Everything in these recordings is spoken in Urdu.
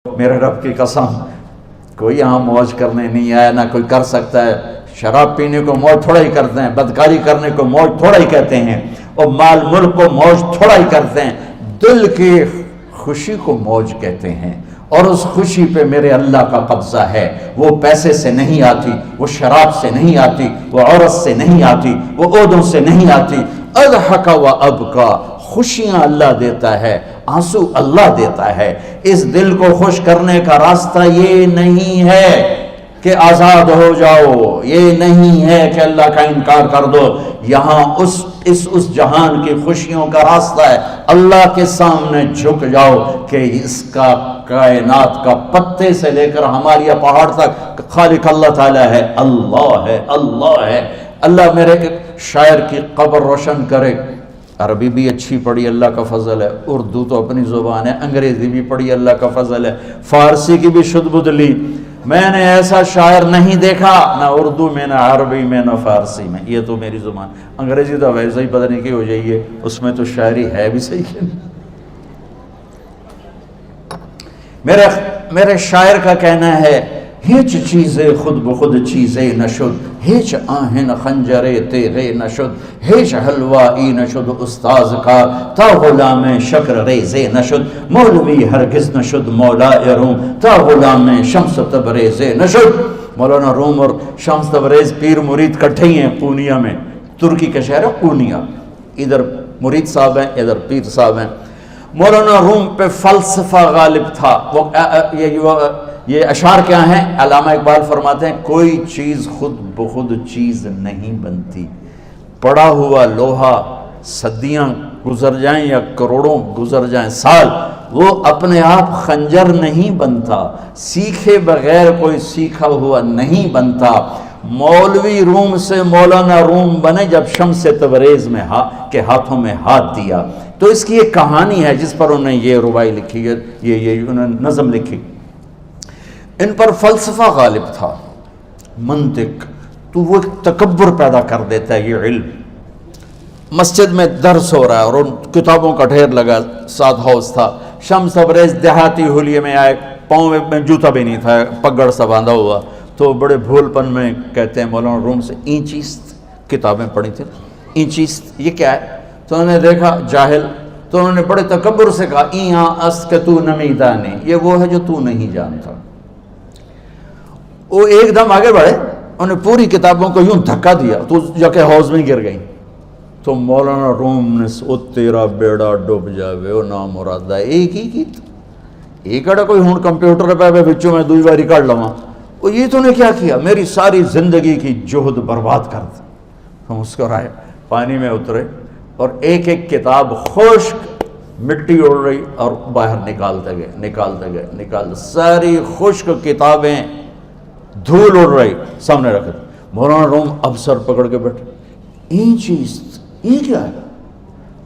میرے رب کی قسم، کوئی یہاں موج کرنے نہیں آیا، نہ کوئی کر سکتا ہے۔ شراب پینے کو موج تھوڑا ہی کرتے ہیں، بدکاری کرنے کو موج تھوڑا ہی کہتے ہیں، اور مال ملک کو موج تھوڑا ہی کرتے ہیں۔ دل کی خوشی کو موج کہتے ہیں، اور اس خوشی پہ میرے اللہ کا قبضہ ہے۔ وہ پیسے سے نہیں آتی، وہ شراب سے نہیں آتی، وہ عورت سے نہیں آتی، وہ عہدوں سے نہیں آتی۔ اضحک و ابکا، خوشیاں اللہ دیتا ہے، آنسو اللہ دیتا ہے۔ اس دل کو خوش کرنے کا راستہ یہ نہیں ہے کہ آزاد ہو جاؤ، یہ نہیں ہے کہ اللہ کا انکار کر دو۔ یہاں اس جہان کی خوشیوں کا راستہ ہے، اللہ کے سامنے جھک جاؤ کہ اس کا کائنات کا پتے سے لے کر ہمارے پہاڑ تک خالق اللہ تعالیٰ ہے، اللہ ہے، اللہ ہے۔ اللہ میرے شاعر کی قبر روشن کرے۔ عربی بھی اچھی پڑھی، اللہ کا فضل ہے، اردو تو اپنی زبان ہے، انگریزی بھی پڑھی، اللہ کا فضل ہے، فارسی کی بھی شد بد لی۔ میں نے ایسا شاعر نہیں دیکھا، نہ اردو میں، نہ عربی میں، نہ فارسی میں، یہ تو میری زبان۔ انگریزی تو ویسے ہی پتہ نہیں کی ہو جائیے، اس میں تو شاعری ہے بھی صحیح ہے۔ میرے شاعر کا کہنا ہے، ہیچ چیزیں خود بخود چیزیں نشد، ہیچ آہن خنجرے تیغے نشد، ہیچ حلوائی نشد استاذ کا، تا غلام شکر ریزے نشد، مولوی ہرگز نشد مولا روم، تا غلام شمس تبریزے نشد۔ مولانا روم اور شمس تبریز پیر مرید کٹھے ہی ہیں پونیا میں، ترکی کا شہر ہے پونیا، ادھر مرید صاحب ہیں، ادھر پیر صاحب ہیں۔ مولانا روم پہ فلسفہ غالب تھا۔ یہ اشعار کیا ہیں؟ علامہ اقبال فرماتے ہیں، کوئی چیز خود بخود چیز نہیں بنتی، پڑا ہوا لوہا صدیاں گزر جائیں یا کروڑوں گزر جائیں سال، وہ اپنے آپ خنجر نہیں بنتا، سیکھے بغیر کوئی سیکھا ہوا نہیں بنتا۔ مولوی روم سے مولانا روم بنے جب شمس تبریز میں کے ہاتھوں میں ہاتھ دیا۔ تو اس کی ایک کہانی ہے جس پر انہوں نے یہ ربائی لکھی ہے، یہ انہوں نے نظم لکھی۔ ان پر فلسفہ غالب تھا، منطق، تو وہ ایک تکبر پیدا کر دیتا ہے یہ علم۔ مسجد میں درس ہو رہا ہے اور ان کتابوں کا ڈھیر لگا، ساتھ ہاؤس تھا۔ شمس تبریز دیہاتی حلیے میں آئے، پاؤں میں جوتا بھی نہیں تھا، پگڑ سا باندھا ہوا، تو بڑے بھول پن میں کہتے ہیں مولانا روم سے، اینچیست کتابیں پڑھی تھیں، اینچیست یہ کیا ہے؟ تو انہوں نے دیکھا جاہل، تو انہوں نے بڑے تکبر سے کہا، ایہاں است کہ تو نمیدانی، یہ وہ ہے جو تو نہیں جانتا۔ وہ ایک دم آگے بڑھے، انہوں نے پوری کتابوں کو یوں دھکا دیا تو جا کے حوض میں گر گئی۔ تو مولانا روم نے او تیرا بیڑا ڈوب جاوے او نام مرادہ، ایک ہی کی ایک اڑا کوئی ہون کمپیوٹر پہ بچوں میں دوئی باری کر لواں، وہ یہ تو نے کیا کیا، میری ساری زندگی کی جہد برباد کر دی۔ ہم مسکرائے، پانی میں اترے اور ایک ایک کتاب خشک مٹی اڑ رہی اور باہر نکالتے گئے، ساری خشک کتابیں دھول اڑ رہی سامنے رکھے۔ مولانا روم اب سر پکڑ کے بیٹھے، این چیز یہ کیا ہے؟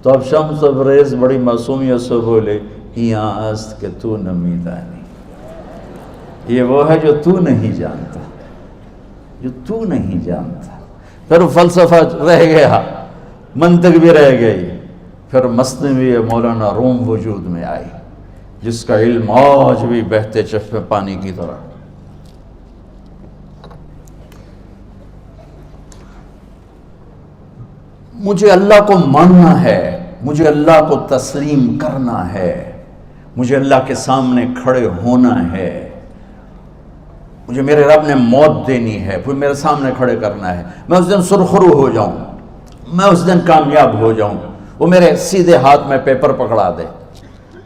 تو اب شمس تبریز بڑی معصومیت سے بولے، یہاں است کہ تو نمیدانی، یہ وہ ہے جو تو نہیں جانتا، جو تو نہیں جانتا۔ پھر فلسفہ رہ گیا، منطق بھی رہ گئی، پھر مثنوی مولانا روم وجود میں آئی، جس کا علم آج بھی بہتے چشمے پانی کی طرح۔ مجھے اللہ کو ماننا ہے، مجھے اللہ کو تسلیم کرنا ہے، مجھے اللہ کے سامنے کھڑے ہونا ہے، مجھے میرے رب نے موت دینی ہے، پھر میرے سامنے کھڑے کرنا ہے، میں اس دن سرخرو ہو جاؤں، میں اس دن کامیاب ہو جاؤں، وہ میرے سیدھے ہاتھ میں پیپر پکڑا دے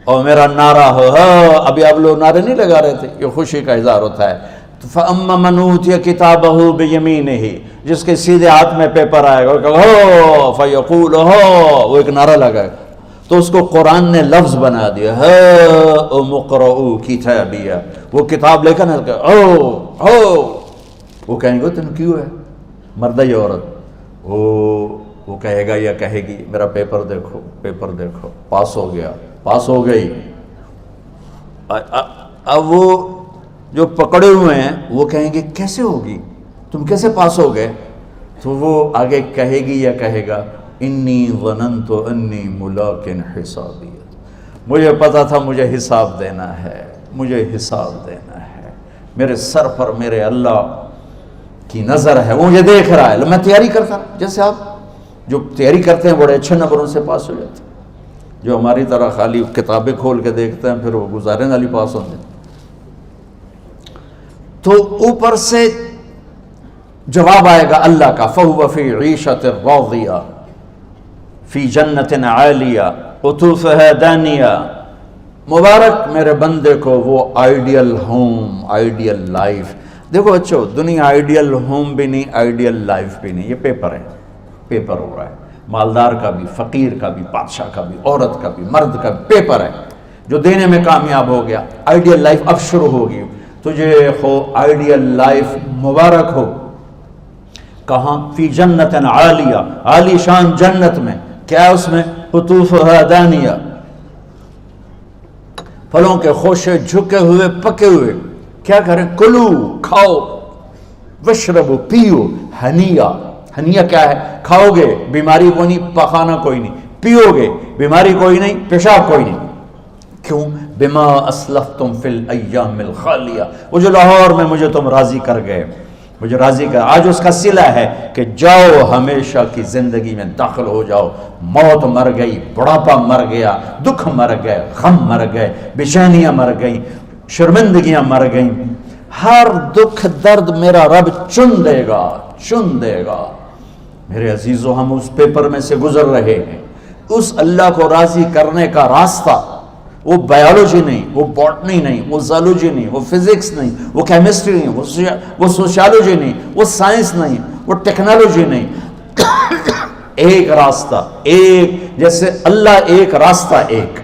اور میرا نعرہ ہو۔ ابھی آپ لوگ نعرے نہیں لگا رہے تھے، یہ خوشی کا اظہار ہوتا ہے۔ فَأَمَّا مَنْ أُوتِيَ كِتَابَهُ بِيَمِينِهِ، جس کے سیدھے ہاتھ میں پیپر آئے گا، ہو فَيَقُولُ ہو، وہ ایک نعرہ لگائے گا، تو اس کو قرآن نے لفظ بنا دیا، هَاؤْمُ اقْرَءُوا كِتَابِيَهْ، وہ کتاب لے کر ہو، وہ کہیں گے تم کیوں ہے، مرد یا عورت، وہ کہے گا یا کہے گی، میرا پیپر دیکھو، پیپر دیکھو، پاس ہو گیا، پاس ہو گئی۔ اب وہ جو پکڑے ہوئے ہیں وہ کہیں گے کیسے ہوگی، تم کیسے پاس ہو گئے؟ تو وہ آگے کہے گی یا کہے گا، انی ظننت انی ملاق حسابی، مجھے پتا تھا مجھے حساب دینا ہے، مجھے حساب دینا ہے، میرے سر پر میرے اللہ کی نظر ہے، وہ مجھے دیکھ رہا ہے۔ میں تیاری کرتا، جیسے آپ جو تیاری کرتے ہیں بڑے اچھے نمبروں سے پاس ہو جاتے ہیں، جو ہماری طرح خالی کتابیں کھول کے دیکھتے ہیں پھر وہ گزارے والی پاس ہوتے ہیں۔ تو اوپر سے جواب آئے گا اللہ کا، فَهُوَ فِي عِيشَةٍ رَاضِيَةٍ فِي جَنَّةٍ عَالِيَةٍ قُطُوفُهَا دَانِيَةٌ۔ مبارک میرے بندے کو وہ آئیڈیل ہوم، آئیڈیل لائف۔ دیکھو بچو، دنیا آئیڈیل ہوم بھی نہیں، آئیڈیل لائف بھی نہیں، یہ پیپر ہے، پیپر ہو رہا ہے، مالدار کا بھی، فقیر کا بھی، بادشاہ کا بھی، عورت کا بھی، مرد کا بھی پیپر ہے۔ جو دینے میں کامیاب ہو گیا، آئیڈیل لائف اب شروع ہوگی۔ تجھے ہو آئیڈیل لائف مبارک ہو۔ کہاں؟ فی جنت عالیہ، عالی شان جنت میں، کیا ہے اس میں؟ قطوفها دانیہ، پھلوں کے خوشے جھکے ہوئے پکے ہوئے۔ کیا کریں؟ کلو، کھاؤ، وشربو، پیو، ہنیا۔ ہنیا کیا ہے؟ کھاؤ گے بیماری کوئی نہیں، پخانہ کوئی نہیں، پیو گے بیماری کوئی نہیں، پیشاب کوئی نہیں۔ کیوں؟ بما اسلفتم فی الایام الخالیہ، وہ جو لاہور میں مجھے تم راضی کر گئے، مجھے راضی کر، آج اس کا صلہ ہے کہ جاؤ ہمیشہ کی زندگی میں داخل ہو جاؤ۔ موت مر گئی، بڑھاپا مر گیا، دکھ مر گئے، غم مر گئے، بے چینیاں مر گئیں، شرمندگیاں مر گئیں۔ ہر دکھ درد میرا رب چن دے گا، چن دے گا۔ میرے عزیزو، ہم اس پیپر میں سے گزر رہے ہیں۔ اس اللہ کو راضی کرنے کا راستہ، وہ بایولوجی نہیں، وہ باٹنی نہیں، وہ زالوجی نہیں، وہ فزکس نہیں، وہ کیمسٹری نہیں، وہ سوشیالوجی نہیں، وہ سائنس نہیں، وہ ٹیکنالوجی نہیں۔ ایک راستہ، ایک، جیسے اللہ ایک، راستہ ایک،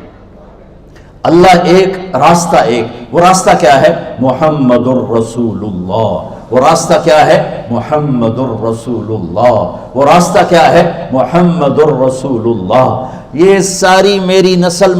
اللہ ایک، راستہ ایک۔ وہ راستہ کیا ہے؟ محمد الرسول اللہ۔ وہ راستہ کیا ہے؟ محمد الرسول اللہ۔ وہ راستہ کیا ہے؟ محمد الرسول اللہ۔ یہ ساری میری نسل